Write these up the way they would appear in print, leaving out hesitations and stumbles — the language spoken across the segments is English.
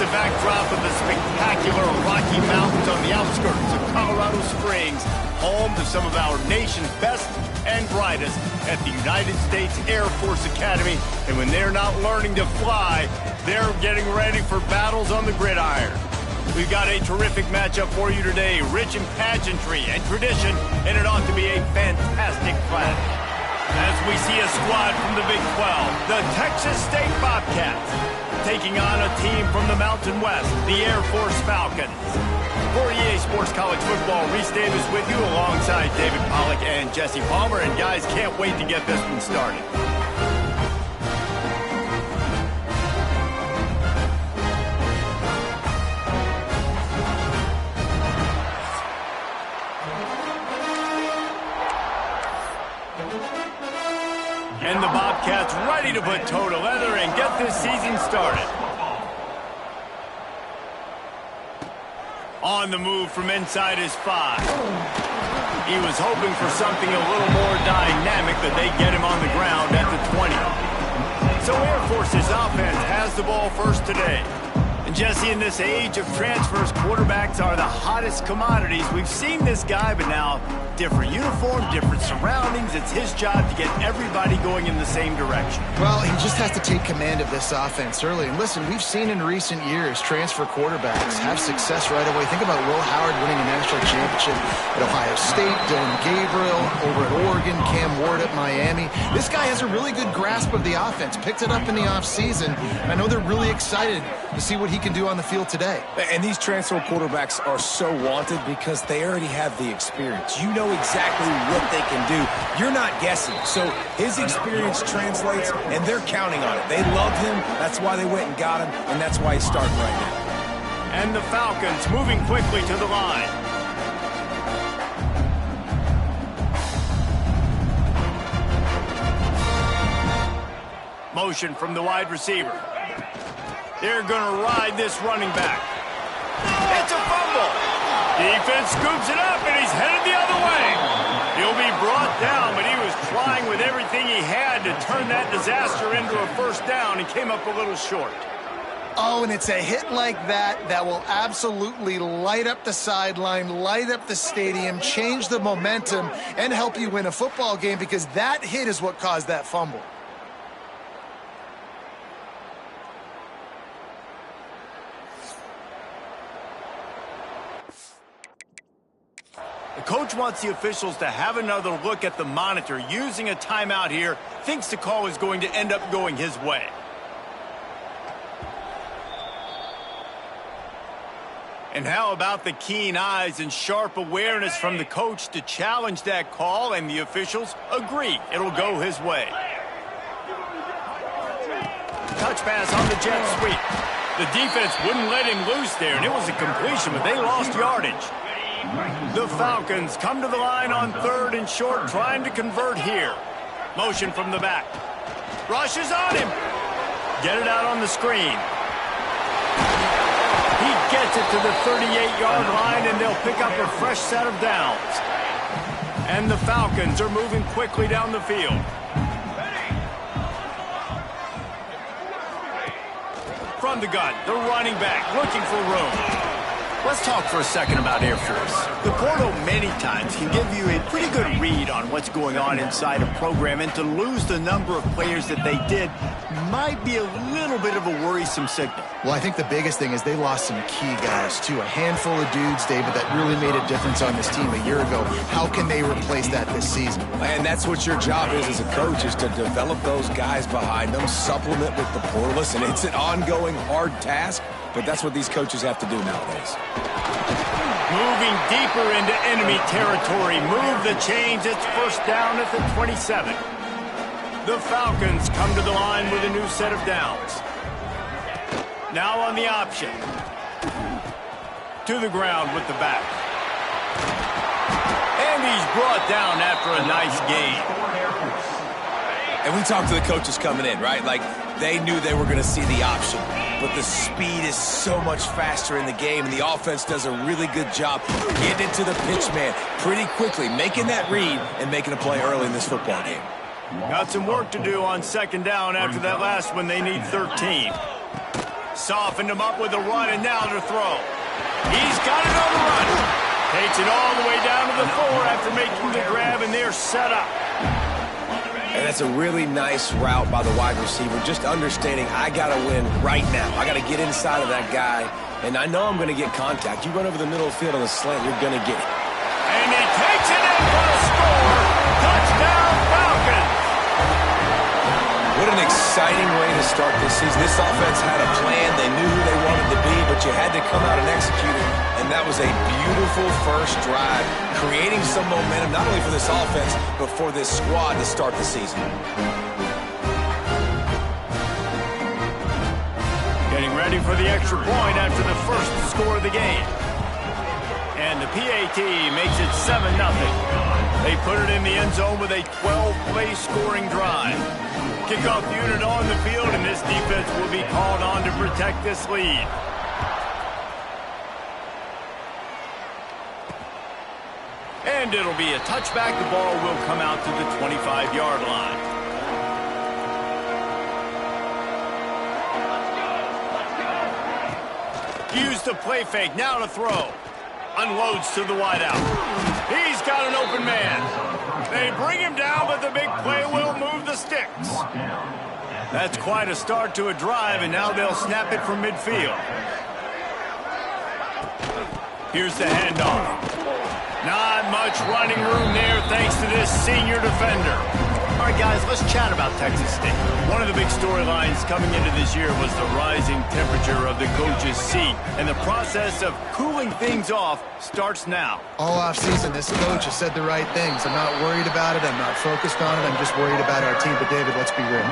the backdrop of the spectacular Rocky Mountains on the outskirts of Colorado Springs, home to some of our nation's best and brightest at the United States Air Force Academy. And when they're not learning to fly, they're getting ready for battles on the gridiron. We've got a terrific matchup for you today, rich in pageantry and tradition, and it ought to be a fantastic clash. As we see a squad from the Big 12, the Texas State Bobcats, taking on a team from the Mountain West, the Air Force Falcons. For EA Sports College Football, Reese Davis with you alongside David Pollack and Jesse Palmer. And guys, can't wait to get this one started. And the Bobcats ready to put toe to leather and get this season started. On the move from inside his 5. He was hoping for something a little more dynamic, but they get him on the ground at the 20. So Air Force's offense has the ball first today. And Jesse, in this age of transfers, quarterbacks are the hottest commodities. We've seen this guy, but now different uniform, different surroundings. It's his job to get everybody going in the same direction. Well, he just has to take command of this offense early. And listen, we've seen in recent years transfer quarterbacks have success right away. Think about Will Howard winning a national championship at Ohio State, Dylan Gabriel over at Oregon, Cam Ward at Miami. This guy has a really good grasp of the offense, picked it up in the offseason. I know they're really excited to see what he can do on the field today. And these transfer quarterbacks are so wanted because they already have the experience. You know exactly what they can do. You're not guessing. So his experience translates, and they're counting on it. They love him. That's why they went and got him, and that's why he's starting right now. And the Falcons moving quickly to the line. Motion from the wide receiver. They're going to ride this running back. It's a fumble. Defense scoops it up, and he's headed the other way. He'll be brought down, but he was trying with everything he had to turn that disaster into a first down and came up a little short. Oh, and it's a hit like that that will absolutely light up the sideline, light up the stadium, change the momentum, and help you win a football game because that hit is what caused that fumble. The coach wants the officials to have another look at the monitor using a timeout here. Thinks the call is going to end up going his way. And how about the keen eyes and sharp awareness from the coach to challenge that call, and the officials agree it'll go his way. Touch pass on the jet sweep. The defense wouldn't let him loose there, and it was a completion, but they lost yardage. The Falcons come to the line on 3rd and short, trying to convert here. Motion from the back. Rushes on him. Get it out on the screen. He gets it to the 38-yard line, and they'll pick up a fresh set of downs. And the Falcons are moving quickly down the field. From the gun, the running back looking for room. Let's talk for a second about Air Force. The portal many times can give you a pretty good read on what's going on inside a program, and to lose the number of players that they did might be a little bit of a worrisome signal. Well, I think the biggest thing is they lost some key guys, too. A handful of dudes, David, that really made a difference on this team a year ago. How can they replace that this season? And that's what your job is as a coach, is to develop those guys behind them, supplement with the portal. Listen, it's an ongoing hard task, but that's what these coaches have to do nowadays. Moving deeper into enemy territory. Move the chains. It's first down at the 27. The Falcons come to the line with a new set of downs. Now on the option. To the ground with the back. And he's brought down after a nice gain. And we talked to the coaches coming in, right? Like, they knew they were going to see the option. But the speed is so much faster in the game, and the offense does a really good job getting into the pitch man pretty quickly, making that read and making a play early in this football game. Got some work to do on 2nd down after that last one. They need 13. Softened him up with a run, and now to throw. He's got it on the run. Takes it all the way down to the 4 after making the grab, and they're set up. And that's a really nice route by the wide receiver, just understanding I got to win right now. I got to get inside of that guy, and I know I'm going to get contact. You run over the middle of the field on a slant, you're going to get it. And he takes it in for a score. Touchdown, Falcons. What an exciting way to start this season. This offense had a plan. They knew who they wanted to be, but you had to come out and execute it. And that was a beautiful first drive, creating some momentum, not only for this offense, but for this squad to start the season. Getting ready for the extra point after the first score of the game. And the PAT makes it 7-0. They put it in the end zone with a 12-play scoring drive. Kickoff unit on the field, and this defense will be called on to protect this lead. And it'll be a touchback. The ball will come out to the 25-yard line. Use the play fake. Now to throw. Unloads to the wideout. He's got an open man. They bring him down, but the big play will move the sticks. That's quite a start to a drive, and now they'll snap it from midfield. Here's the handoff. Not much running room there thanks to this senior defender. All right, guys, let's chat about Texas State. One of the big storylines coming into this year was the rising temperature of the coach's seat, and the process of cooling things off starts now. All offseason, this coach has said the right things. I'm not worried about it. I'm not focused on it. I'm just worried about our team. But, David, let's be real.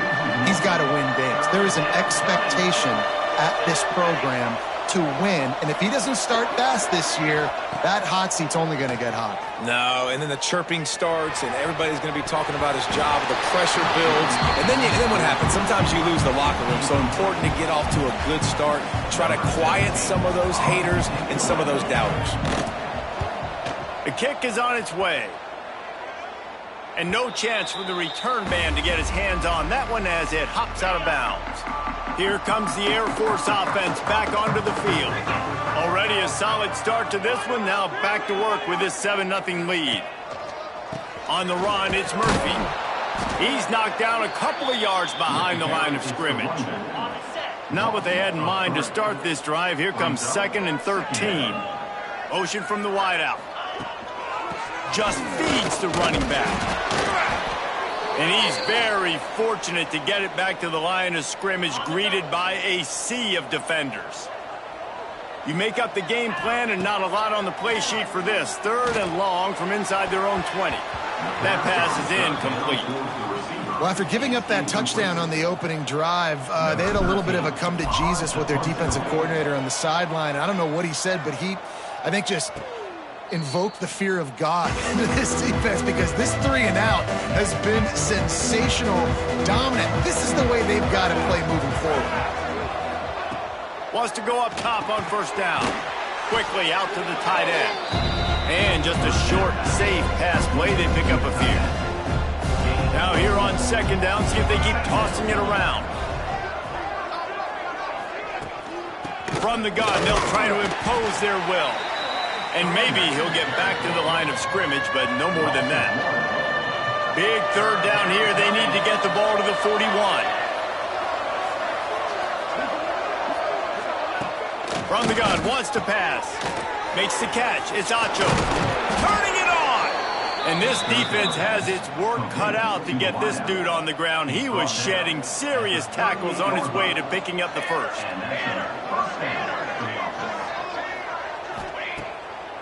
He's got to win games. There is an expectation at this program to win, and if he doesn't start fast this year, that hot seat's only going to get hot. No, and then the chirping starts, and everybody's going to be talking about his job. The pressure builds, and then what happens? Sometimes you lose the locker room, so important to get off to a good start. Try to quiet some of those haters and some of those doubters. The kick is on its way. And no chance for the return man to get his hands on that one as it hops out of bounds. Here comes the Air Force offense back onto the field. Already a solid start to this one. Now back to work with this 7-0 lead. On the run, it's Murphy. He's knocked down a couple of yards behind the line of scrimmage. Not what they had in mind to start this drive. Here comes 2nd and 13. Motion from the wideout. Just feeds the running back. And he's very fortunate to get it back to the line of scrimmage, greeted by a sea of defenders. You make up the game plan and not a lot on the play sheet for this. 3rd and long from inside their own 20. That pass is incomplete. Well, after giving up that touchdown on the opening drive, they had a little bit of a come to Jesus with their defensive coordinator on the sideline. I don't know what he said, but he, I think, just invoke the fear of God into this defense, because this 3 and out has been sensational, dominant. This is the way they've got to play moving forward. Wants to go up top on 1st down. Quickly out to the tight end. And just a short, safe pass play. They pick up a few. Now here on 2nd down, see if they keep tossing it around. From the gun, they'll try to impose their will. And maybe he'll get back to the line of scrimmage, but no more than that. Big 3rd down here. They need to get the ball to the 41. From the gun, wants to pass. Makes the catch. It's Acho. Turning it on! And this defense has its work cut out to get this dude on the ground. He was shedding serious tackles on his way to picking up the first.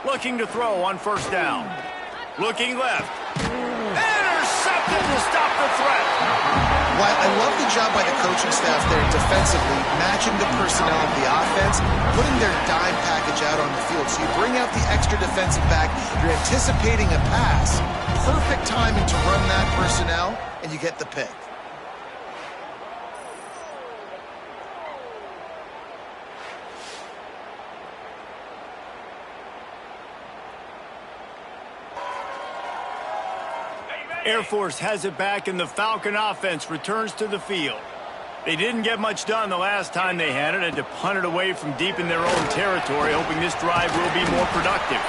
Looking to throw on 1st down. Looking left. Intercepted to stop the threat. Well, I love the job by the coaching staff there defensively, matching the personnel of the offense, putting their dime package out on the field. So you bring out the extra defensive back, you're anticipating a pass, perfect timing to run that personnel, and you get the pick. Air Force has it back, and the Falcon offense returns to the field. They didn't get much done the last time they had it, and to punt it away from deep in their own territory, hoping this drive will be more productive.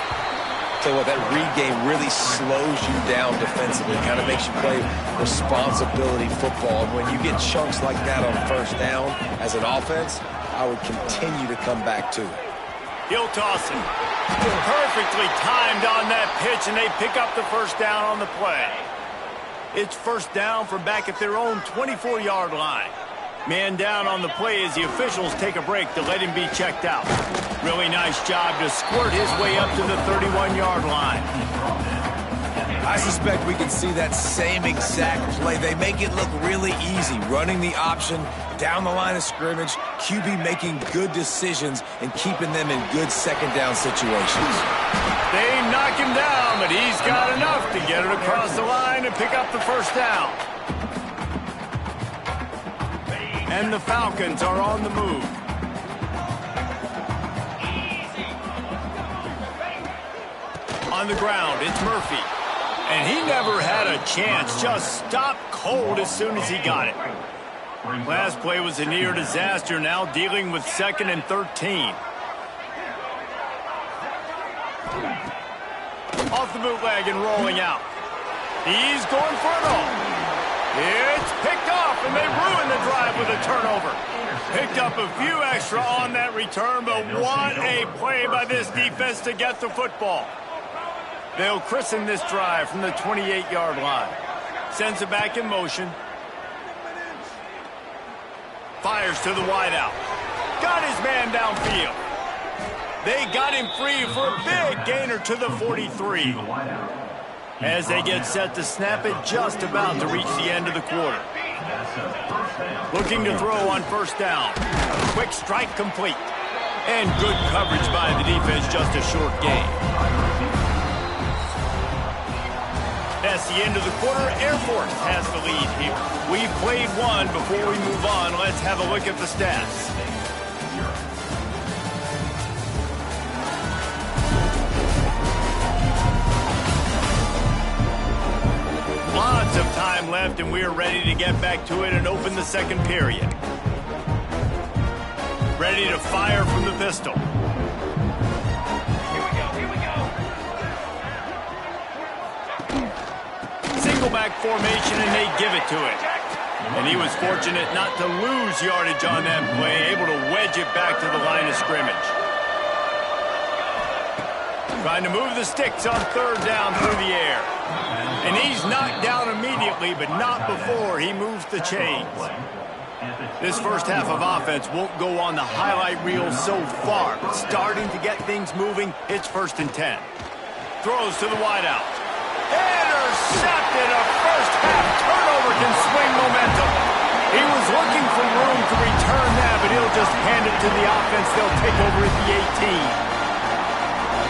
Tell you what, that read game really slows you down defensively, kind of makes you play responsibility football. And when you get chunks like that on first down as an offense, I would continue to come back to it. He'll toss it. Perfectly timed on that pitch, and they pick up the first down on the play. It's first down from back at their own 24-yard line. Man down on the play as the officials take a break to let him be checked out. Really nice job to squirt his way up to the 31-yard line. I suspect we can see that same exact play. They make it look really easy, running the option down the line of scrimmage, QB making good decisions and keeping them in good second down situations. They knock him down, but he's got enough to get it across the line and pick up the first down. And the Falcons are on the move. On the ground, it's Murphy. And he never had a chance, just stopped cold as soon as he got it. Last play was a near disaster, now dealing with 2nd and 13. Off the bootleg and rolling out. He's going for it all. It's picked off, and they ruin the drive with a turnover. Picked up a few extra on that return, but what a play by this defense to get the football. They'll christen this drive from the 28-yard line. Sends it back in motion. Fires to the wideout. Got his man downfield. They got him free for a big gainer to the 43. As they get set to snap it, just about to reach the end of the quarter. Looking to throw on first down. Quick strike complete. And good coverage by the defense, just a short gain. That's the end of the quarter. Air Force has the lead here. We've played one. Before we move on, let's have a look at the stats. Lots of time left, and we are ready to get back to it and open the second period. Ready to fire from the pistol. Here we go. Single back formation, and they give it to it. And he was fortunate not to lose yardage on that play, able to wedge it back to the line of scrimmage. Trying to move the sticks on third down through the air. And he's knocked down immediately, but not before he moves the chains. This first half of offense won't go on the highlight reel so far. Starting to get things moving, it's 1st and 10. Throws to the wideout. Intercepted. A first half turnover can swing momentum. He was looking for room to return that, but he'll just hand it to the offense. They'll take over at the 18.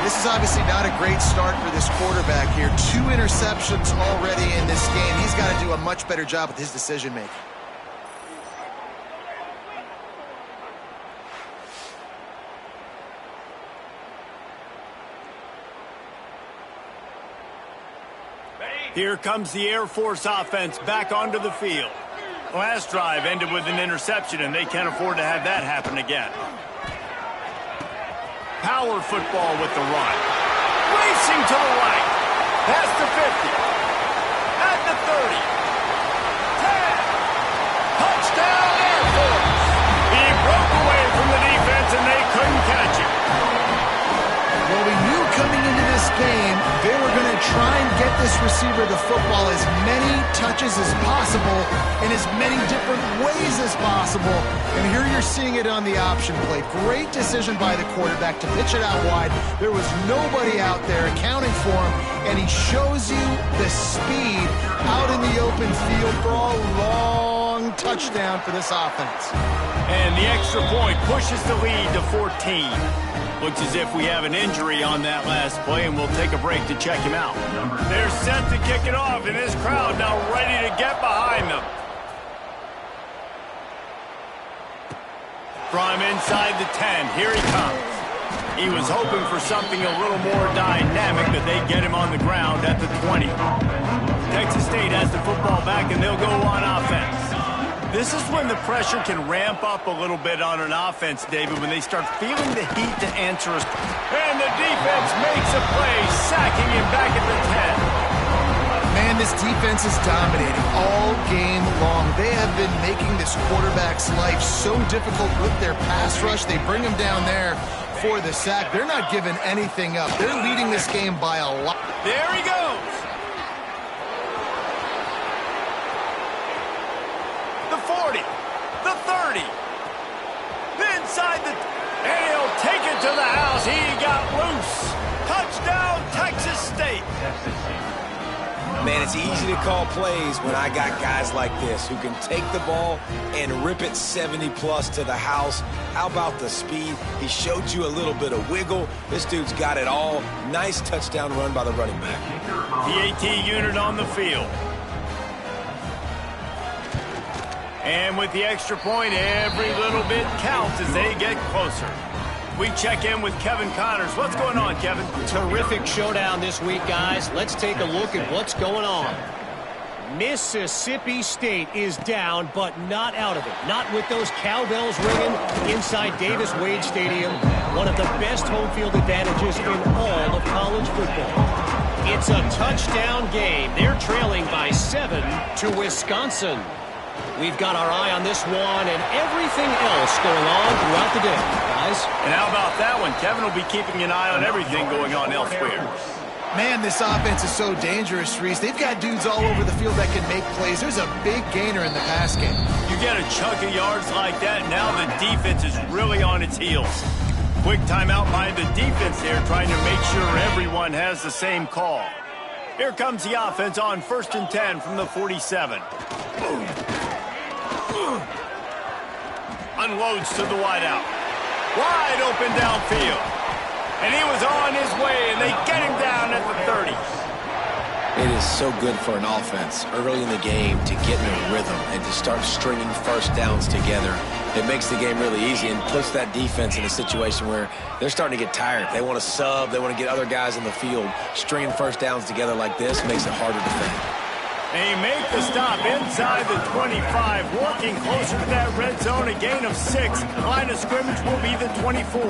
This is obviously not a great start for this quarterback here. 2 interceptions already in this game. He's got to do a much better job with his decision-making. Here comes the Air Force offense back onto the field. Last drive ended with an interception, and they can't afford to have that happen again. Power football with the run. Racing to the right. Past the 50. At the 30. 10. Touchdown Air Force. He broke away from the defense, and they couldn't catch him. Well, we knew coming into this game they were going to try and get this receiver the football as many touches as possible in as many different ways as possible. And here you're seeing it on the option play. Great decision by the quarterback to pitch it out wide. There was nobody out there accounting for him, and he shows you the speed out in the open field for a long touchdown for this offense. And the extra point pushes the lead to 14. Looks as if we have an injury on that last play, and we'll take a break to check him out. They're set to kick it off, and this crowd now ready to get behind them. From inside the 10, here he comes. He was hoping for something a little more dynamic, but they get him on the ground at the 20. Texas State has the football back, and they'll go on offense. This is when the pressure can ramp up a little bit on an offense, David, when they start feeling the heat to answer us. And the defense makes a play, sacking him back at the 10. Man, this defense is dominating all game long. They have been making this quarterback's life so difficult with their pass rush. They bring him down there for the sack. They're not giving anything up. They're leading this game by a lot. There he goes. The 40, the 30, inside the, and he'll take it to the house. He got loose. Touchdown, Texas State. Man, it's easy to call plays when I got guys like this who can take the ball and rip it 70-plus to the house. How about the speed? He showed you a little bit of wiggle. This dude's got it all. Nice touchdown run by the running back. The AT unit on the field. And with the extra point, every little bit counts as they get closer. We check in with Kevin Connors. What's going on, Kevin? Terrific showdown this week, guys. Let's take a look at what's going on. Mississippi State is down, but not out of it. Not with those cowbells ringing inside Davis-Wade Stadium, one of the best home field advantages in all of college football. It's a touchdown game. They're trailing by 7 to Wisconsin. We've got our eye on this one and everything else going on throughout the day, guys. And how about that one? Kevin will be keeping an eye on everything going on elsewhere. Man, this offense is so dangerous, Reese. They've got dudes all over the field that can make plays. There's a big gainer in the pass game. You get a chunk of yards like that, now the defense is really on its heels. Quick timeout by the defense there, trying to make sure everyone has the same call. Here comes the offense on 1st and 10 from the 47. Unloads to the wideout. Wide open downfield. And he was on his way, and they get him down at the 30. It is so good for an offense early in the game to get in a rhythm and to start stringing first downs together. It makes the game really easy and puts that defense in a situation where they're starting to get tired. They want to sub. They want to get other guys in the field. Stringing first downs together like this makes it hard to defend. They make the stop inside the 25, working closer to that red zone, a gain of 6. Line of scrimmage will be the 24.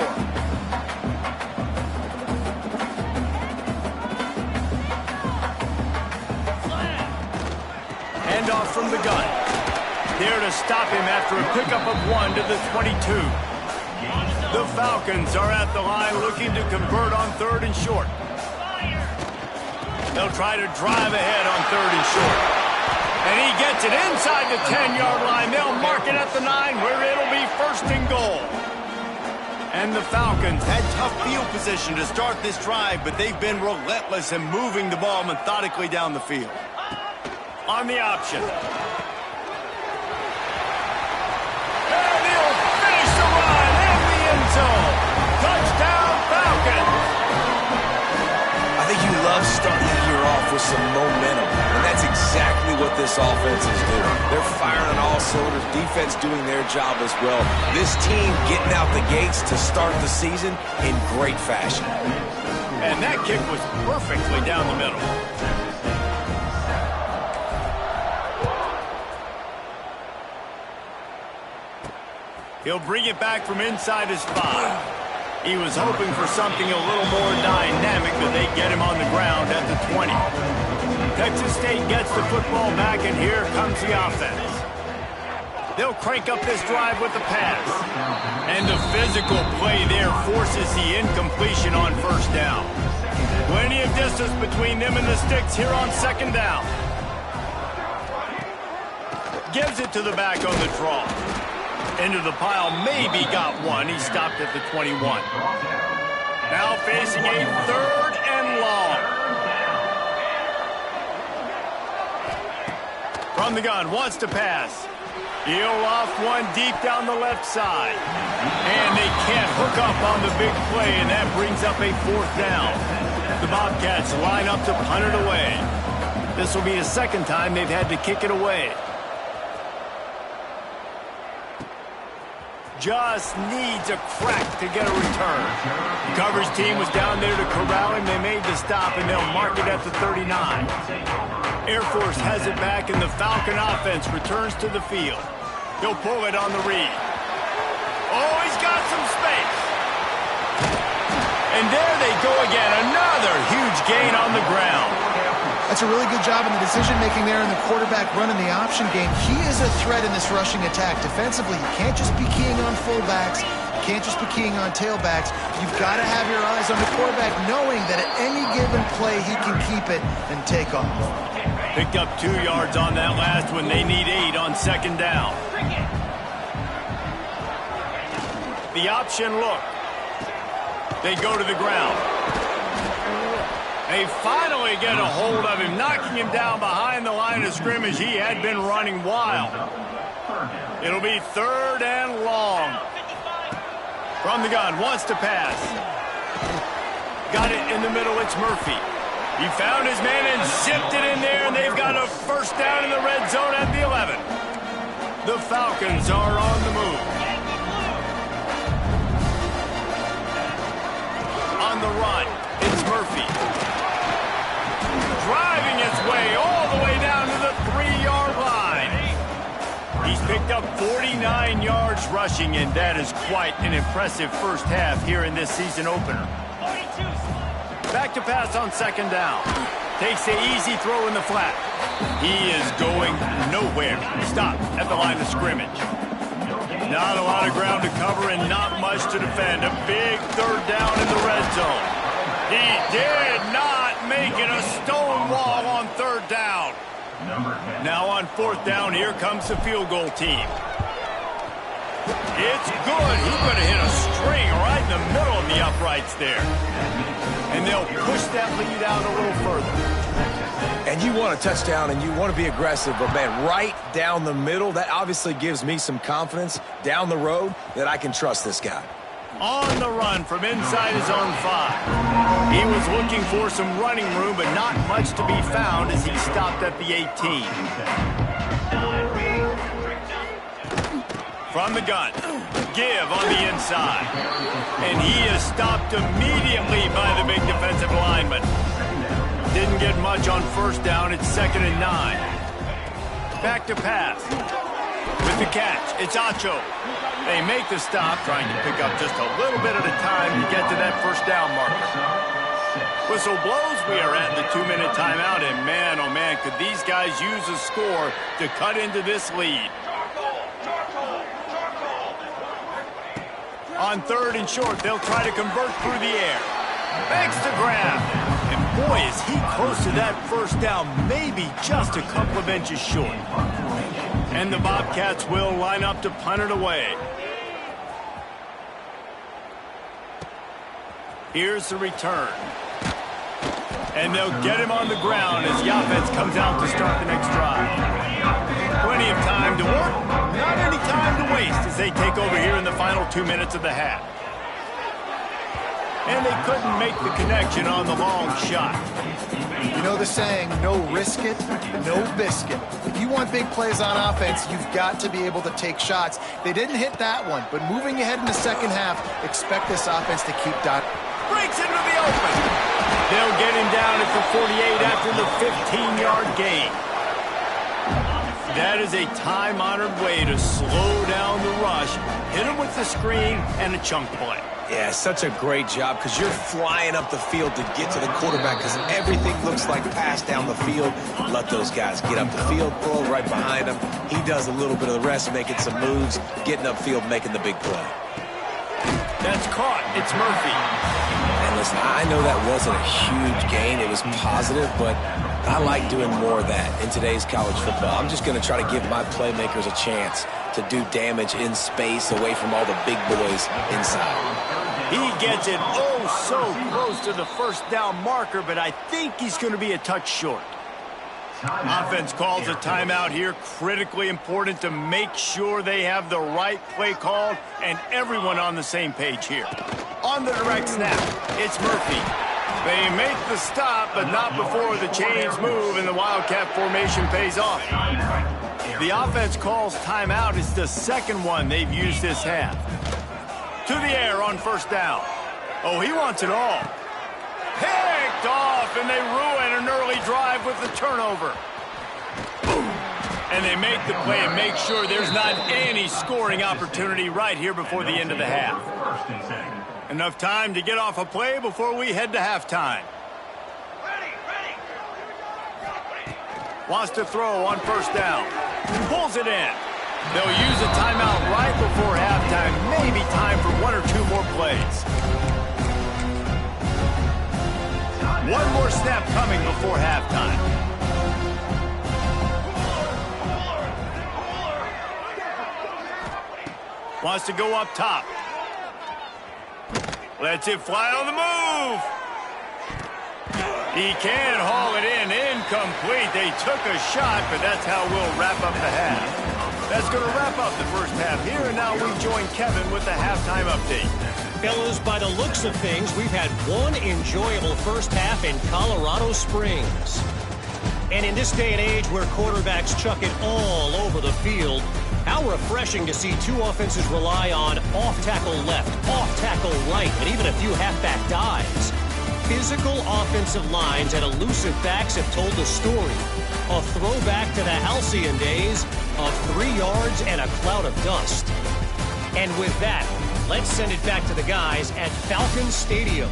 Handoff from the gun. There to stop him after a pickup of 1 to the 22. The Falcons are at the line looking to convert on 3rd and short. They'll try to drive ahead on 3rd and short. And he gets it inside the 10-yard line. They'll mark it at the 9 where it'll be 1st and goal. And the Falcons had tough field position to start this drive, but they've been relentless in moving the ball methodically down the field. On the option. And he'll finish the run in the end zone. Touchdown, Falcons. I think you love starting the year off with some momentum, and that's exactly what this offense is doing. They're firing on all cylinders, defense doing their job as well. This team getting out the gates to start the season in great fashion. And that kick was perfectly down the middle. He'll bring it back from inside his 5. He was hoping for something a little more dynamic, but they get him on the ground at the 20. Texas State gets the football back, and here comes the offense. They'll crank up this drive with the pass. And the physical play there forces the incompletion on 1st down. Plenty of distance between them and the sticks here on 2nd down. Gives it to the back on the draw. Into the pile, maybe got 1. He stopped at the 21. Now facing a 3rd and long. From the gun, wants to pass. He'll off one deep down the left side. And they can't hook up on the big play, and that brings up a 4th down. The Bobcats line up to punt it away. This will be the 2nd time they've had to kick it away. Just needs a crack to get a return. The coverage team was down there to corral him. They made the stop, and they'll mark it at the 39. Air Force has it back, and the Falcon offense returns to the field. He'll pull it on the read. Oh, he's got some space. And there they go again. Another huge gain on the ground. That's a really good job in the decision-making there in the quarterback run in the option game. He is a threat in this rushing attack. Defensively, you can't just be keying on fullbacks. You can't just be keying on tailbacks. You've got to have your eyes on the quarterback, knowing that at any given play, he can keep it and take off. Picked up 2 yards on that last one. They need 8 on second down. The option look. They go to the ground. They finally get a hold of him, knocking him down behind the line of scrimmage. He had been running wild. It'll be 3rd and long. From the gun, wants to pass. Got it in the middle, it's Murphy. He found his man and zipped it in there, and they've got a first down in the red zone at the 11. The Falcons are on the move. On the run, it's Murphy. Driving its way all the way down to the 3-yard line. He's picked up 49 yards rushing, and that is quite an impressive first half here in this season opener. Back to pass on second down. Takes the easy throw in the flat. He is going nowhere. Stop at the line of scrimmage. Not a lot of ground to cover and not much to defend. A big 3rd down in the red zone. He did not make it a stone wall on 3rd down. Now on 4th down, here comes the field goal team. It's good. He's going to hit a string right in the middle of the uprights there. And they'll push that lead out a little further. And you want a touchdown and you want to be aggressive, but man, right down the middle, that obviously gives me some confidence down the road that I can trust this guy. On the run from inside his own 5. He was looking for some running room, but not much to be found as he stopped at the 18. From the gun, give on the inside. And he is stopped immediately by the big defensive lineman. Didn't get much on first down. It's 2nd and 9. Back to pass. With the catch, it's Acho. They make the stop, trying to pick up just a little bit at a time to get to that first down marker. Whistle blows. We are at the 2-minute timeout, and man, oh man, could these guys use a score to cut into this lead. On 3rd and short, they'll try to convert through the air. Makes the grab. And boy, is he close to that first down, maybe just a couple of inches short. And the Bobcats will line up to punt it away. Here's the return. And they'll get him on the ground as the offense comes out to start the next drive. Plenty of time to work, not any time to waste as they take over here in the final 2 minutes of the half. And they couldn't make the connection on the long shot. You know the saying, no risk it, no biscuit. If you want big plays on offense, you've got to be able to take shots. They didn't hit that one, but moving ahead in the second half, expect this offense to keep dot. Breaks into the open. They'll get him down at the 48 after the 15-yard gain. That is a time-honored way to slow down the rush, hit him with the screen, and a chunk play. Yeah, such a great job because you're flying up the field to get to the quarterback because everything looks like pass down the field. Let those guys get up the field, throw right behind him. He does a little bit of the rest, making some moves, getting upfield, making the big play. That's caught. It's Murphy. And listen, I know that wasn't a huge gain. It was positive, but I like doing more of that in today's college football. I'm just going to try to give my playmakers a chance to do damage in space away from all the big boys inside. He gets it so close to the first down marker, but I think he's going to be a touch short. Offense calls a timeout here. Critically important to make sure they have the right play called and everyone on the same page here. On the direct snap, it's Murphy. They make the stop, but not before the chains move and the Wildcat formation pays off. The offense calls timeout. It's the second one they've used this half. To the air on first down. Oh, he wants it all. Picked off, and they ruin an early drive with the turnover. And they make the play and make sure there's not any scoring opportunity right here before the end of the half. Enough time to get off a play before we head to halftime. Wants to throw on first down. Pulls it in. They'll use a timeout right before halftime. Maybe time for one or two more plays. One more snap coming before halftime. Wants to go up top. Lets it fly on the move. He can haul it in. Incomplete. They took a shot, but that's how we'll wrap up the half. That's going to wrap up the first half here, and now we join Kevin with the halftime update. Fellas, by the looks of things, we've had one enjoyable first half in Colorado Springs. And in this day and age where quarterbacks chuck it all over the field, how refreshing to see two offenses rely on off-tackle left, off-tackle right, and even a few halfback dives. Physical offensive lines and elusive backs have told the story. A throwback to the halcyon days of 3 yards and a cloud of dust. And with that, let's send it back to the guys at Falcon Stadium.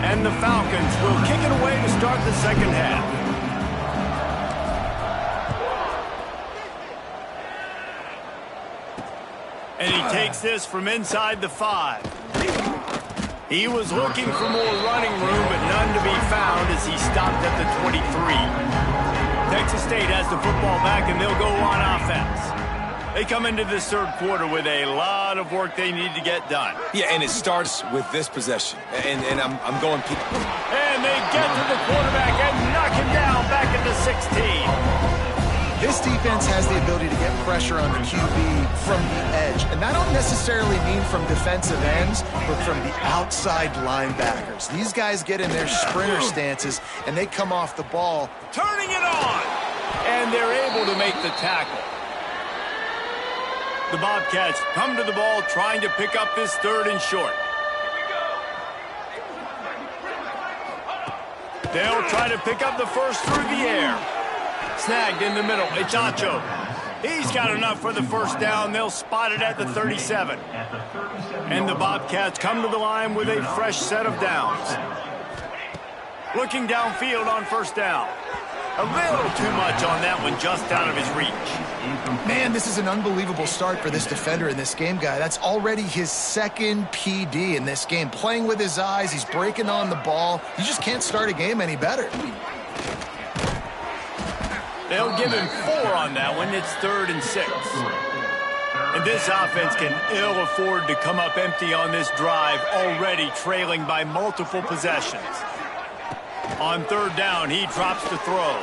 And the Falcons will kick it away to start the second half. And he takes this from inside the 5. He was looking for more running room, but none to be found as he stopped at the 23. Texas State has the football back, and they'll go on offense. They come into this third quarter with a lot of work they need to get done. Yeah, and it starts with this possession. And I'm going... And they get to the quarterback and knock him down back at the 16. This defense has the ability to get pressure on the QB from the edge. And that don't necessarily mean from defensive ends, but from the outside linebackers. These guys get in their sprinter stances, and they come off the ball. Turning it on! And they're able to make the tackle. The Bobcats come to the ball trying to pick up this third and short. They'll try to pick up the first through the air. Snagged in the middle. It's Acho. He's got enough for the first down. They'll spot it at the 37. And the Bobcats come to the line with a fresh set of downs. Looking downfield on first down. A little too much on that one, just out of his reach. Man, this is an unbelievable start for this defender in this game, guy. That's already his second PD in this game. Playing with his eyes, he's breaking on the ball. You just can't start a game any better. They'll give him 4 on that one. It's 3rd and 6. And this offense can ill afford to come up empty on this drive, already trailing by multiple possessions. On third down, he drops the throw.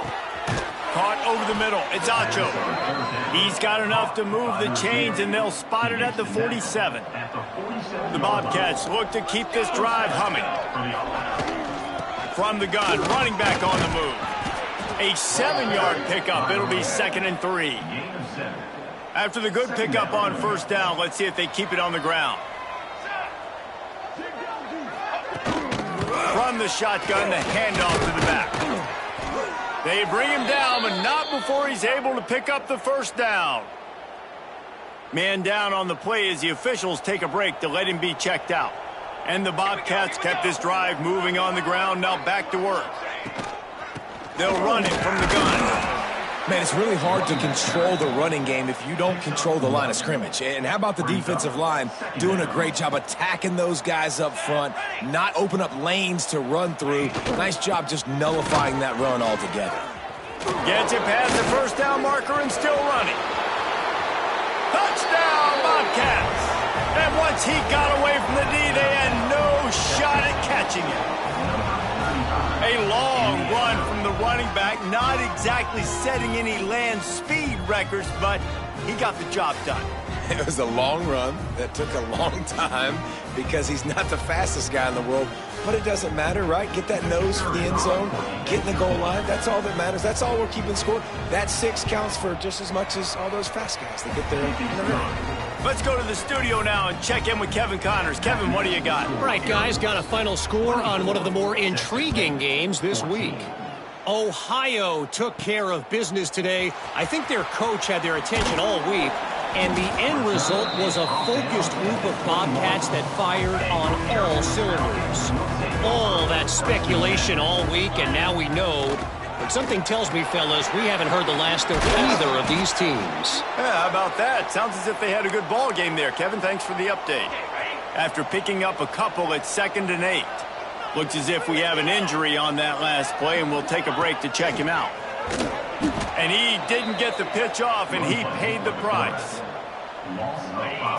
Caught over the middle. It's Acho. He's got enough to move the chains, and they'll spot it at the 47. The Bobcats look to keep this drive humming. From the gun, running back on the move. A 7-yard pickup. It'll be 2nd and 3. After the good pickup on first down, let's see if they keep it on the ground. From the shotgun, the handoff to the back. They bring him down, but not before he's able to pick up the first down. Man down on the play as the officials take a break to let him be checked out. And the Bobcats kept this drive moving on the ground, now back to work. They'll run it from the gun. Man, it's really hard to control the running game if you don't control the line of scrimmage. And how about the defensive line doing a great job attacking those guys up front, not open up lanes to run through. Nice job just nullifying that run altogether. Gets it past the first down marker and still running. Touchdown, Bobcats! And once he got away from the D, they had no shot at catching him. A long run from running back, not exactly setting any land speed records, but he got the job done. It was a long run that took a long time because he's not the fastest guy in the world. But it doesn't matter, right? Get that nose for the end zone, get in the goal line. That's all that matters. That's all we're keeping score. That 6 counts for just as much as all those fast guys that get there in the ring. Let's go to the studio now and check in with Kevin Connors. Kevin, what do you got? All right, guys, got a final score on one of the more intriguing games this week. Ohio took care of business today. I think their coach had their attention all week. And the end result was a focused group of Bobcats that fired on all cylinders. All that speculation all week, and now we know. But something tells me, fellas, we haven't heard the last of either of these teams. Yeah, how about that? Sounds as if they had a good ball game there. Kevin, thanks for the update. After picking up a couple at 2nd and 8. Looks as if we have an injury on that last play, and we'll take a break to check him out. And he didn't get the pitch off, and he paid the price.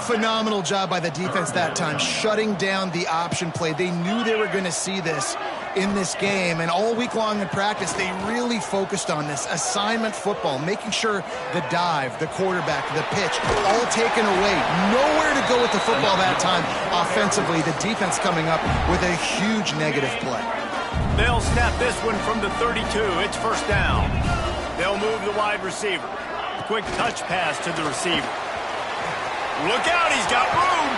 Phenomenal job by the defense that time, shutting down the option play. They knew they were going to see this in this game, and all week long in practice, they really focused on this assignment football, making sure the dive, the quarterback, the pitch, all taken away. Nowhere to go with the football that time offensively. The defense coming up with a huge negative play. They'll snap this one from the 32. It's first down. They'll move the wide receiver. Quick touch pass to the receiver. Look out, he's got room.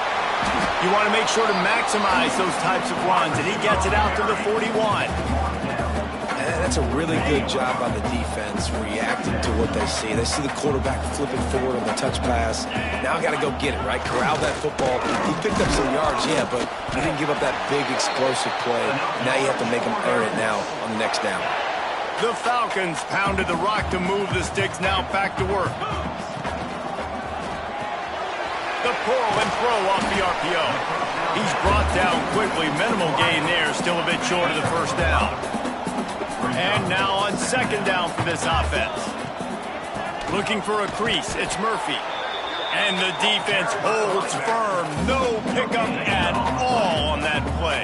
You want to make sure to maximize those types of runs, and he gets it out to the 41. That's a really good job by the defense, reacting to what they see. They see the quarterback flipping forward on the touch pass. Now I got to go get it, right? Corral that football. He picked up some yards, yeah, but he didn't give up that big explosive play. Now you have to make him earn it now on the next down. The Falcons pounded the rock to move the sticks, now back to work. The pull and throw off the RPO. He's brought down quickly. Minimal gain there. Still a bit short of the first down. And now on 2nd down for this offense. Looking for a crease. It's Murphy. And the defense holds firm. No pickup at all on that play.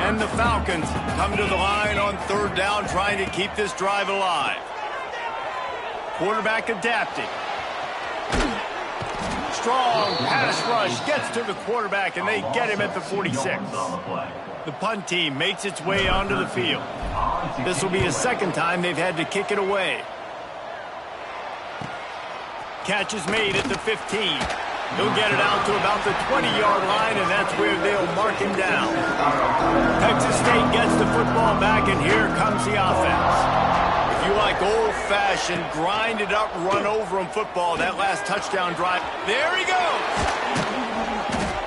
And the Falcons come to the line on 3rd down, trying to keep this drive alive. Quarterback adapting. Strong pass rush gets to the quarterback, and they get him at the 46. The punt team makes its way onto the field. This will be the 2nd time they've had to kick it away. Catch is made at the 15. He'll get it out to about the 20-yard line, and that's where they'll mark him down. Texas State gets the football back, and here comes the offense. You like old-fashioned, grind-it-up, run-over-'em football, that last touchdown drive. There he goes!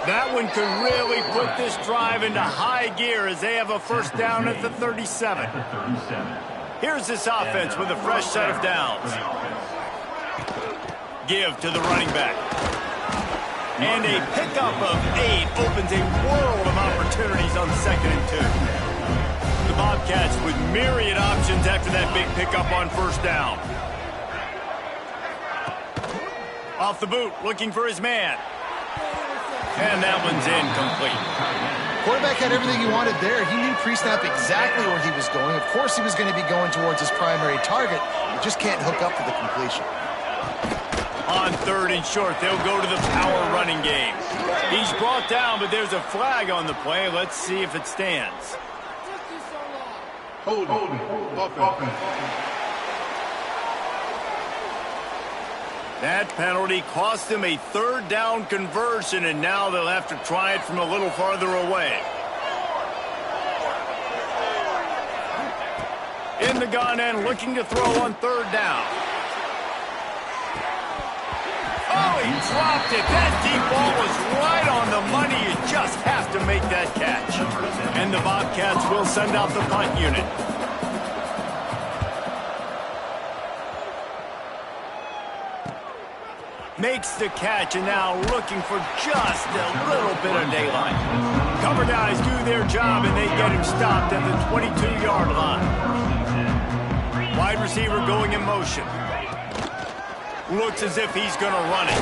That one could really put this drive into high gear as they have a first down at the 37. Here's this offense with a fresh set of downs. Give to the running back. And a pickup of 8 opens a world of opportunities on 2nd and 2. The Bobcats with myriad options after that big pickup on first down. Off the boot, looking for his man. And that one's incomplete. Quarterback had everything he wanted there. He knew pre-snap exactly where he was going. Of course he was going to be going towards his primary target. He just can't hook up for the completion. On 3rd and short, they'll go to the power running game. He's brought down, but there's a flag on the play. Let's see if it stands. Hold offense. That penalty cost them a 3rd down conversion, and now they'll have to try it from a little farther away. In the gun and looking to throw on 3rd down. Oh, he dropped it. That deep ball was right on the money. You just have to make that catch. And the Bobcats will send out the punt unit. Makes the catch, and now looking for just a little bit of daylight. Cover guys do their job, and they get him stopped at the 22-yard line. Wide receiver going in motion. Looks as if he's going to run it.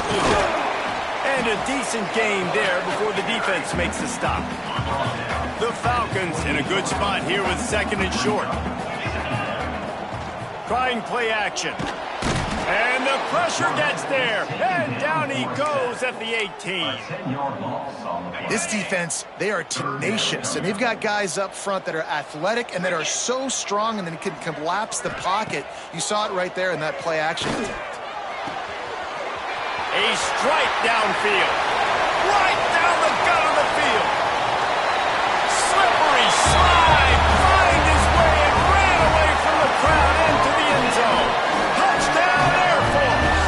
And a decent gain there before the defense makes the stop. The Falcons in a good spot here with 2nd and short. trying play action. And the pressure gets there. And down he goes at the 18. This defense, they are tenacious, and they've got guys up front that are athletic and that are so strong and then can collapse the pocket. You saw it right there in that play action attempt. A strike downfield. Right down the gut of the field. Slippery slide. Find his way and ran away from the crowd into the end zone. Touchdown Air Force.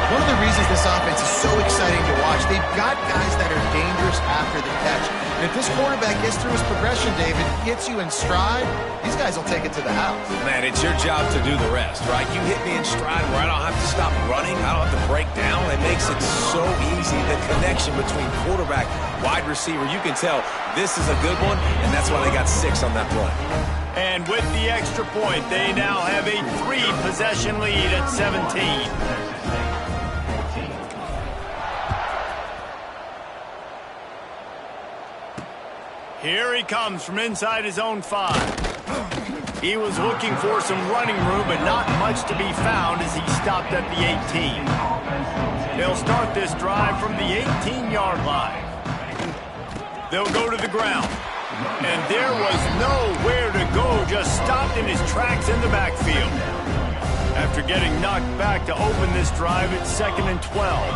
One of the reasons this offense is so exciting to watch, they've got guys that are dangerous after the catch. And if this quarterback gets through his progression, David, gets you in stride, these guys will take it to the house. Man, it's your job to do the rest, right? You hit me in stride where I don't have to stop running. I don't have to break down. It makes it so easy. The connection between quarterback, wide receiver, you can tell this is a good one, and that's why they got 6 on that play. And with the extra point, they now have a 3-possession lead at 17. Here he comes from inside his own 5. He was looking for some running room, but not much to be found as he stopped at the 18. They'll start this drive from the 18-yard line. They'll go to the ground. And there was nowhere to go, just stopped in his tracks in the backfield. After getting knocked back to open this drive, it's 2nd and 12.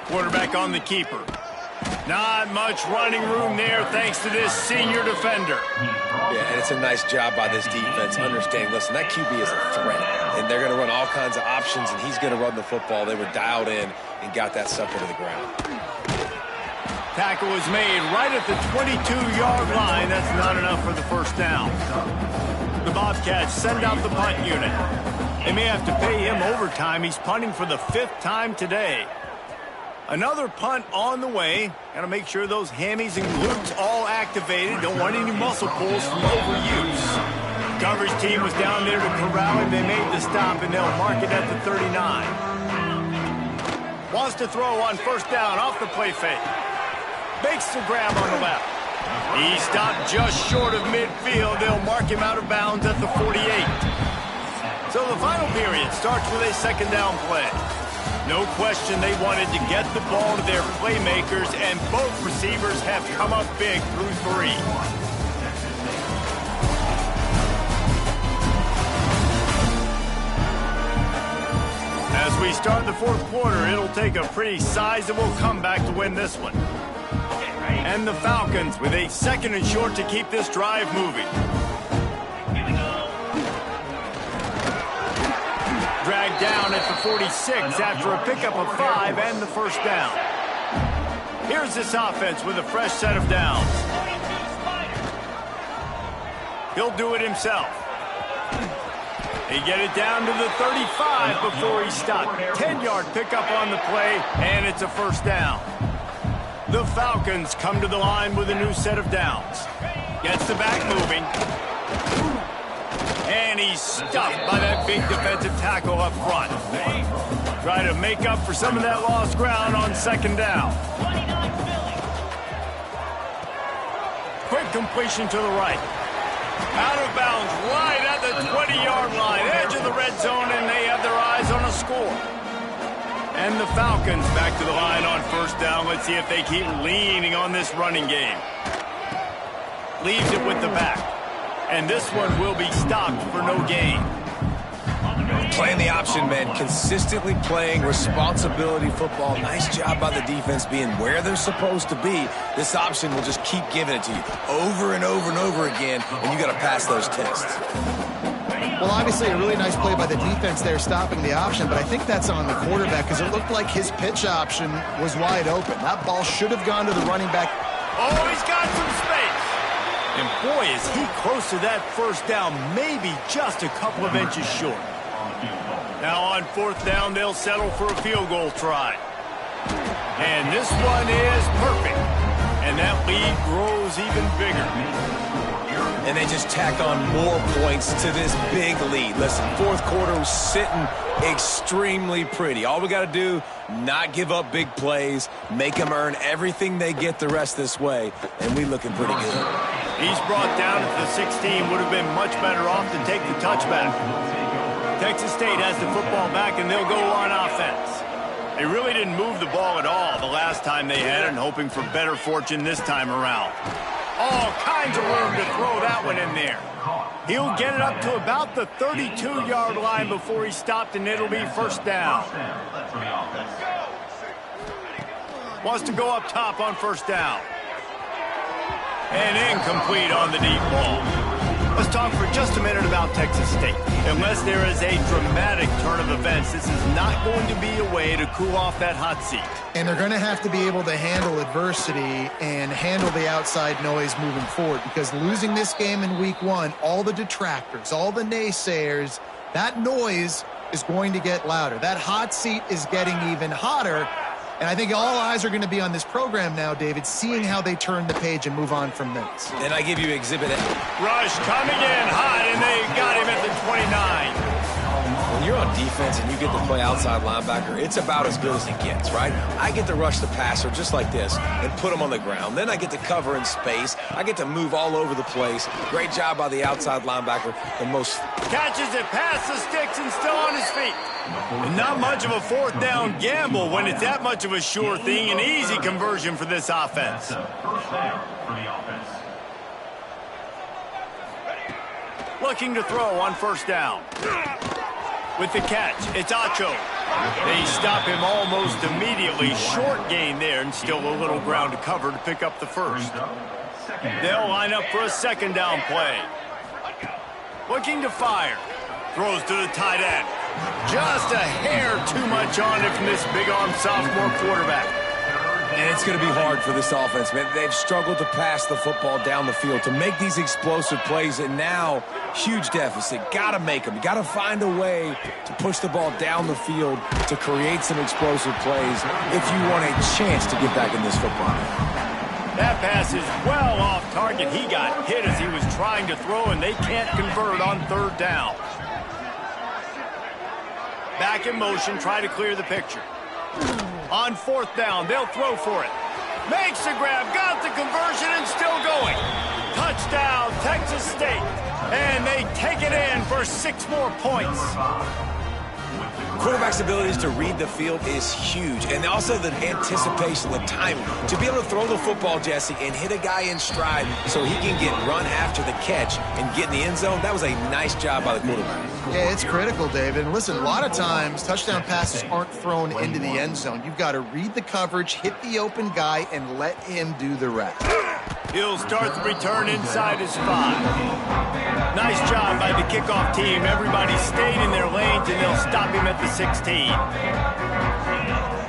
Quarterback on the keeper. Not much running room there thanks to this senior defender. Yeah, and it's a nice job by this defense understanding, listen, that QB is a threat, and they're going to run all kinds of options, and he's going to run the football. They were dialed in and got that sucker to the ground. Tackle was made right at the 22-yard line. That's not enough for the first down. The Bobcats send out the punt unit. They may have to pay him overtime. He's punting for the 5th time today. Another punt on the way. Got to make sure those hammies and glutes all activated. Don't want any muscle pulls from overuse. Coverage team was down there to corral him. They made the stop, and they'll mark it at the 39. Wants to throw on first down off the play fake. Makes the grab on the left. He stopped just short of midfield. They'll mark him out of bounds at the 48. So the final period starts with a 2nd down play. No question they wanted to get the ball to their playmakers, and both receivers have come up big through 3. As we start the 4th quarter, it'll take a pretty sizable comeback to win this one. And the Falcons with a 2nd and short to keep this drive moving. Dragged down at the 46 after a pickup of 5 and the first down. Here's this offense with a fresh set of downs. He'll do it himself. He get it down to the 35 before he stopped. 10-yard pickup on the play, and it's a first down. The Falcons come to the line with a new set of downs. Gets the back moving. And he's stuffed by that big defensive tackle up front. Try to make up for some of that lost ground on 2nd down. Quick completion to the right. Out of bounds right at the 20-yard line. Edge of the red zone, and they have their eyes on a score. And the Falcons back to the line on first down. Let's see if they keep leaning on this running game. Leaves it with the back. And this one will be stopped for no gain. Playing the option, man. Consistently playing responsibility football. Nice job by the defense being where they're supposed to be. This option will just keep giving it to you over and over and over again, and you got to pass those tests. Well, obviously a really nice play by the defense there stopping the option, but I think that's on the quarterback because it looked like his pitch option was wide open. That ball should have gone to the running back. Oh, he's got some space. And boy, is he close to that first down, maybe just a couple of inches short. Now on 4th down, they'll settle for a field goal try. And this one is perfect. And that lead grows even bigger. And they just tack on more points to this big lead. Listen, 4th quarter was sitting extremely pretty. All we got to do, not give up big plays, make them earn everything they get the rest this way, and we looking pretty good. He's brought down at the 16. Would have been much better off to take the touchback. Texas State has the football back, and they'll go on offense. They really didn't move the ball at all the last time they had it, and hoping for better fortune this time around. All kinds of room to throw that one in there. He'll get it up to about the 32-yard line before he stopped, and it'll be first down. Wants to go up top on first down. And incomplete on the deep ball. Let's talk for just a minute about Texas State. Unless there is a dramatic turn of events, this is not going to be a way to cool off that hot seat. And they're going to have to be able to handle adversity and handle the outside noise moving forward, because losing this game in week 1, all the detractors, all the naysayers, that noise is going to get louder. That hot seat is getting even hotter. And I think all eyes are going to be on this program now, David, seeing how they turn the page and move on from this. And I give you Exhibit A. Rush coming in hot, and they got him at the 29. When you're on defense and you get to play outside linebacker, it's about as good as it gets, right? I get to rush the passer just like this and put him on the ground. Then I get to cover in space. I get to move all over the place. Great job by the outside linebacker. The most catches it past the sticks and still on his feet. And not much of a fourth down gamble when it's that much of a sure thing. An easy conversion for this offense. Looking to throw on first down. With the catch, it's Acho. They stop him almost immediately. Short gain there, and still a little ground to cover to pick up the first. They'll line up for a second down play. Looking to fire. Throws to the tight end. Just a hair too much on it from this big-arm sophomore quarterback. And it's going to be hard for this offense, man. They've struggled to pass the football down the field, to make these explosive plays, and now huge deficit. Got to make them. Got to find a way to push the ball down the field to create some explosive plays if you want a chance to get back in this football game. That pass is well off target. He got hit as he was trying to throw, and they can't convert on third down. Back in motion, try to clear the picture. On fourth down, they'll throw for it. Makes the grab, got the conversion, and still going. Touchdown, Texas State. And they take it in for 6 more points. Quarterback's abilities to read the field is huge, and also the anticipation, the timing. To be able to throw the football, Jesse, and hit a guy in stride so he can get run after the catch and get in the end zone, that was a nice job by the quarterback. Yeah, it's critical, David. And listen, a lot of times touchdown passes aren't thrown into the end zone. You've got to read the coverage, hit the open guy, and let him do the rest. He'll start the return inside his 5. Nice job by the kickoff team. Everybody stayed in their lanes, and they'll stop him at the 16.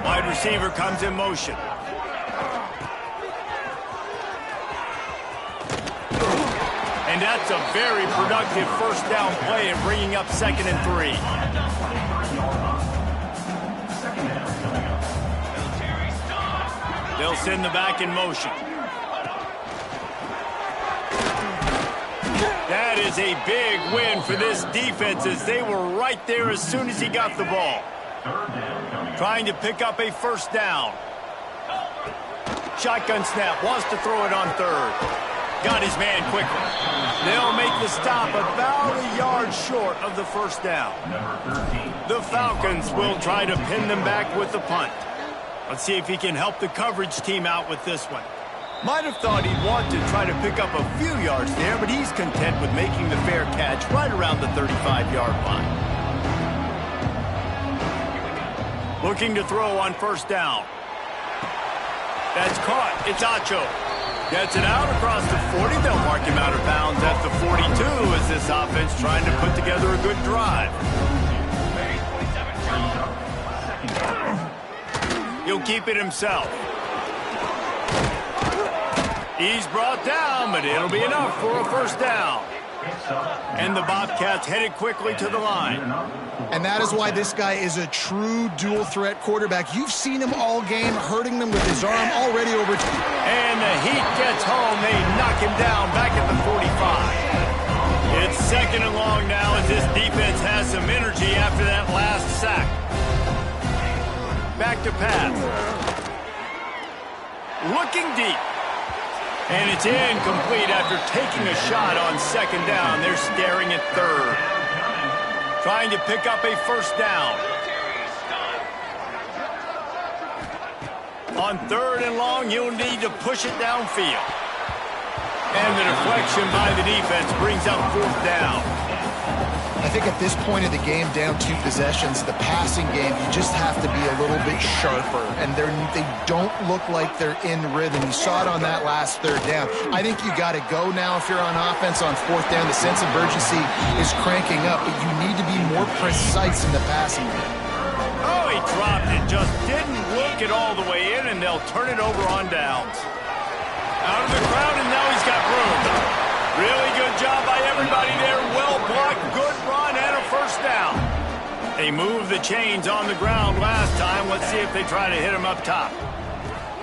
Wide receiver comes in motion. And that's a very productive first down play and bringing up 2nd and 3. They'll send the back in motion. That is a big win for this defense, as they were right there as soon as he got the ball. Trying to pick up a first down. Shotgun snap, wants to throw it on third. Got his man quickly. They'll make the stop about a yard short of the first down. The Falcons will try to pin them back with the punt. Let's see if he can help the coverage team out with this one. Might have thought he'd want to try to pick up a few yards there, but he's content with making the fair catch right around the 35-yard line. Looking to throw on first down. That's caught. It's Acho. Gets it out across the 40. They'll mark him out of bounds at the 42 as this offense trying to put together a good drive. He'll keep it himself. He's brought down, but it'll be enough for a first down. And the Bobcats headed quickly to the line. And that is why this guy is a true dual-threat quarterback. You've seen him all game, hurting them with his arm already over. And the heat gets home. They knock him down back at the 45. It's 2nd and long now as this defense has some energy after that last sack. Back to pass. Looking deep. And it's incomplete after taking a shot on second down. They're staring at third. Trying to pick up a first down. On third and long, you'll need to push it downfield. And the deflection by the defense brings up fourth down. I think at this point of the game, down 2 possessions, the passing game, you just have to be a little bit sharper. And they don't look like they're in rhythm. You saw it on that last third down. I think you got to go now if you're on offense on fourth down. The sense of urgency is cranking up, but you need to be more precise in the passing game. Oh, he dropped it. Just didn't look it all the way in, and they'll turn it over on downs. Out of the crowd, and now he's got room. Really good job by everybody there. Well blocked, good run, and a first down. They moved the chains on the ground last time. Let's see if they try to hit him up top.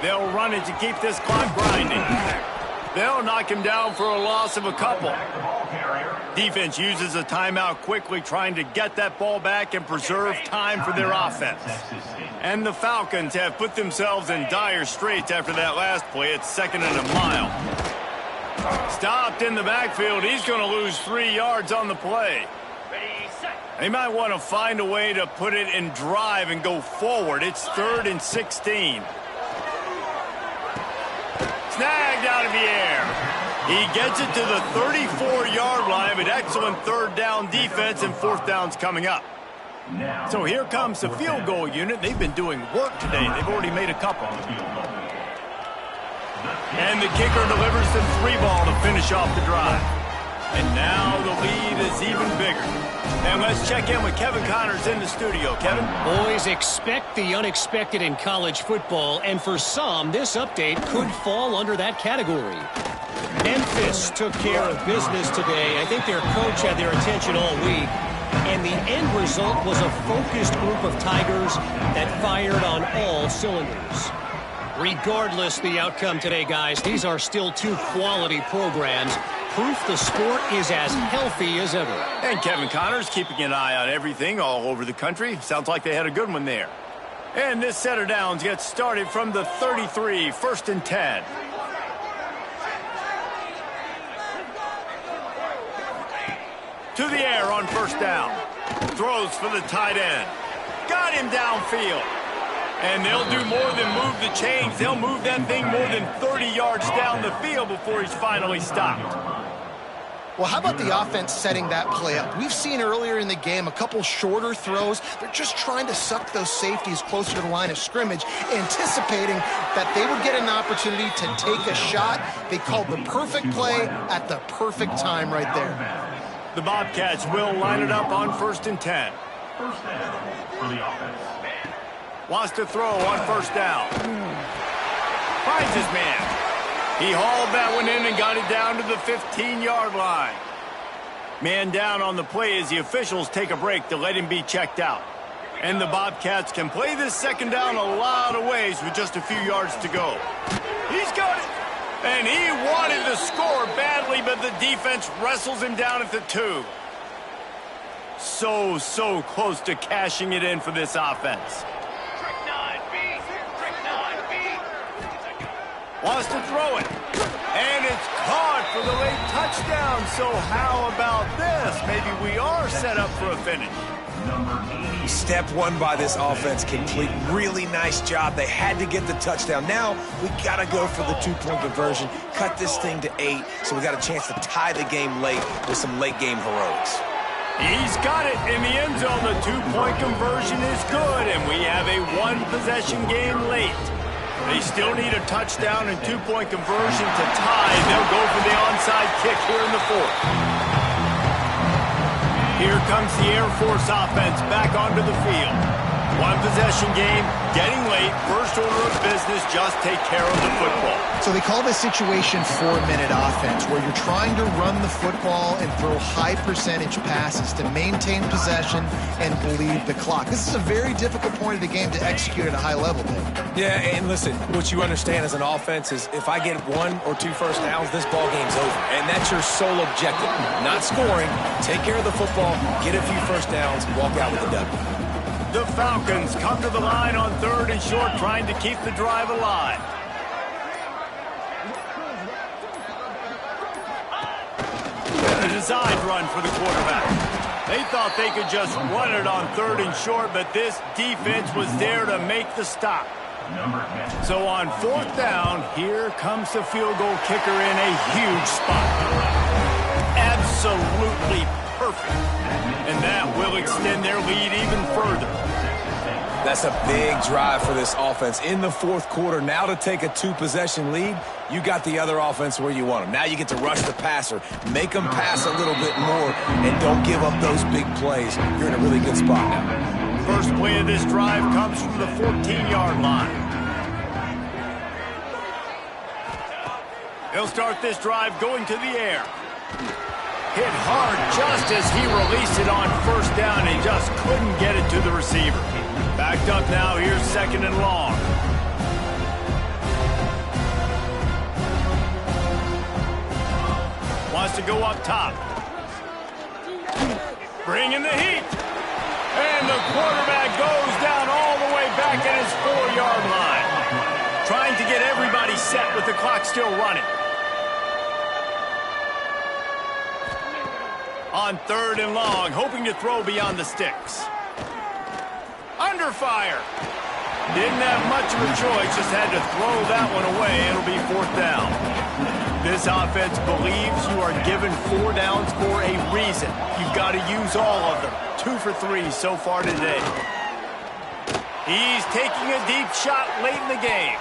They'll run it to keep this clock grinding. They'll knock him down for a loss of a couple. Defense uses a timeout quickly, trying to get that ball back and preserve time for their offense. And the Falcons have put themselves in dire straits after that last play. It's 2nd and a mile. Stopped in the backfield. He's going to lose 3 yards on the play. They might want to find a way to put it in drive and go forward. It's 3rd and 16. Snagged out of the air. He gets it to the 34-yard line, but excellent third down defense, and fourth down's coming up. So here comes the field goal unit. They've been doing work today. They've already made a couple. And the kicker delivers the 3-ball to finish off the drive. And now the lead is even bigger. And let's check in with Kevin Connors in the studio. Kevin? Boys, expect the unexpected in college football, and for some, this update could fall under that category. Memphis took care of business today. I think their coach had their attention all week, and the end result was a focused group of Tigers that fired on all cylinders. Regardless the outcome today, guys, these are still 2 quality programs. Proof the sport is as healthy as ever. And Kevin Connors keeping an eye on everything all over the country. Sounds like they had a good one there. And this set of downs gets started from the 33, 1st and 10. To the air on first down. Throws for the tight end. Got him downfield. And they'll do more than move the chains. They'll move that thing more than 30 yards down the field before he's finally stopped. Well, how about the offense setting that play up? We've seen earlier in the game a couple shorter throws. They're just trying to suck those safeties closer to the line of scrimmage, anticipating that they would get an opportunity to take a shot. They called the perfect play at the perfect time right there. The Bobcats will line it up on 1st and 10. First down for the offense. Wants to throw on first down. Finds his man. He hauled that one in and got it down to the 15-yard line. Man down on the play as the officials take a break to let him be checked out. And the Bobcats can play this second down a lot of ways with just a few yards to go. He's got it. And he wanted to score badly, but the defense wrestles him down at the 2. So close to cashing it in for this offense. Wants to throw it. And it's caught for the late touchdown. So how about this? Maybe we are set up for a finish. Step 1 by this offense complete. Really nice job. They had to get the touchdown. Now we got to go for the 2-point conversion. Cut this thing to 8 so we got a chance to tie the game late with some late game heroics. He's got it in the end zone. The 2-point conversion is good, and we have a 1-possession game late. They still need a touchdown and 2-point conversion to tie. They'll go for the onside kick here in the 4th. Here comes the Air Force offense back onto the field. 1-possession game, getting late. First order of business, just take care of the football. So they call this situation 4-minute offense, where you're trying to run the football and throw high-percentage passes to maintain possession and bleed the clock. This is a very difficult point of the game to execute at a high level, Dave. Yeah, and listen, what you understand as an offense is if I get 1 or 2 first downs, this ball game's over. And that's your sole objective. Not scoring, take care of the football, get a few first downs, walk out with a W. The Falcons come to the line on 3rd and short, trying to keep the drive alive. a designed run for the quarterback. They thought they could just run it on 3rd and short, but this defense was there to make the stop. So on 4th down, here comes the field goal kicker in a huge spot. Absolutely perfect. And that will extend their lead even further. That's a big drive for this offense in the 4th quarter. Now to take a 2-possession lead, you got the other offense where you want them. Now you get to rush the passer, make them pass a little bit more, and don't give up those big plays. You're in a really good spot now. First play of this drive comes from the 14-yard line. He'll start this drive going to the air. Hit hard just as he released it on 1st down and just couldn't get it to the receiver. Backed up now, here's 2nd and long. Wants to go up top. Bringing the heat. And the quarterback goes down all the way back at his 4-yard line. Trying to get everybody set with the clock still running. On 3rd and long, hoping to throw beyond the sticks. Under fire. Didn't have much of a choice, just had to throw that one away. It'll be 4th down. This offense believes you are given 4 downs for a reason. You've got to use all of them. 2 for 3 so far today. He's taking a deep shot late in the game.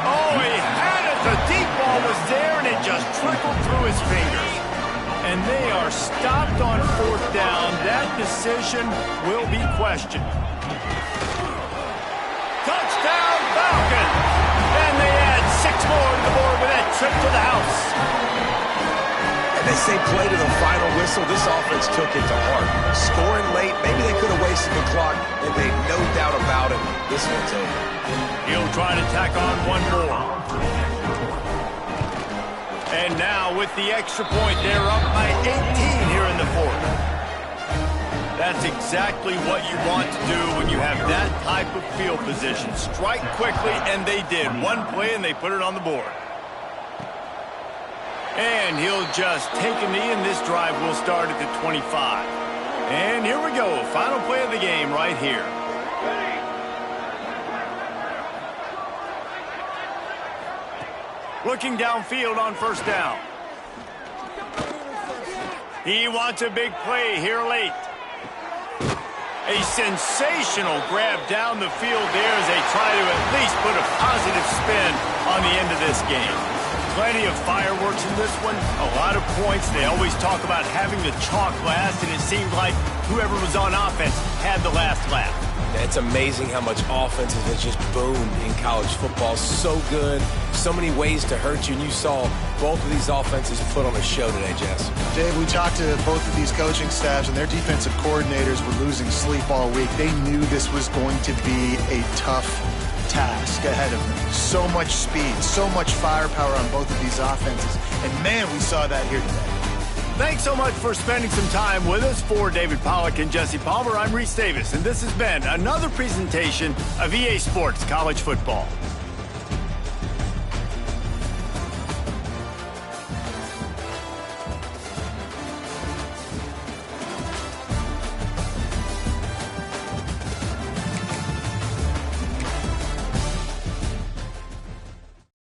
Oh, he had it. The deep ball was there, and it just trickled through his fingers. And they are stopped on 4th down. That decision will be questioned. Touchdown, Falcons! And they add 6 more to the board with that trip to the house. And they say play to the final whistle. This offense took it to heart. Scoring late, maybe they could have wasted the clock. They made no doubt about it. This one's over. He'll try to tack on one more. And now with the extra point, they're up by 18 here in the 4th. That's exactly what you want to do when you have that type of field position. Strike quickly, and they did. One play, and they put it on the board. And he'll just take a knee, and this drive will start at the 25. And here we go. Final play of the game right here. Looking downfield on 1st down. He wants a big play here late. A sensational grab down the field there as they try to at least put a positive spin on the end of this game. Plenty of fireworks in this one, a lot of points. They always talk about having the chalk last, and it seemed like whoever was on offense had the last laugh. It's amazing how much offense has just boomed in college football. So good, so many ways to hurt you, and you saw both of these offenses put on a show today, Jess. Dave, we talked to both of these coaching staffs, and their defensive coordinators were losing sleep all week. They knew this was going to be a tough task ahead of them. So much speed, so much firepower on both of these offenses, and man, we saw that here today. Thanks so much for spending some time with us. For David Pollack and Jesse Palmer, I'm Reese Davis, and this has been another presentation of EA Sports College Football.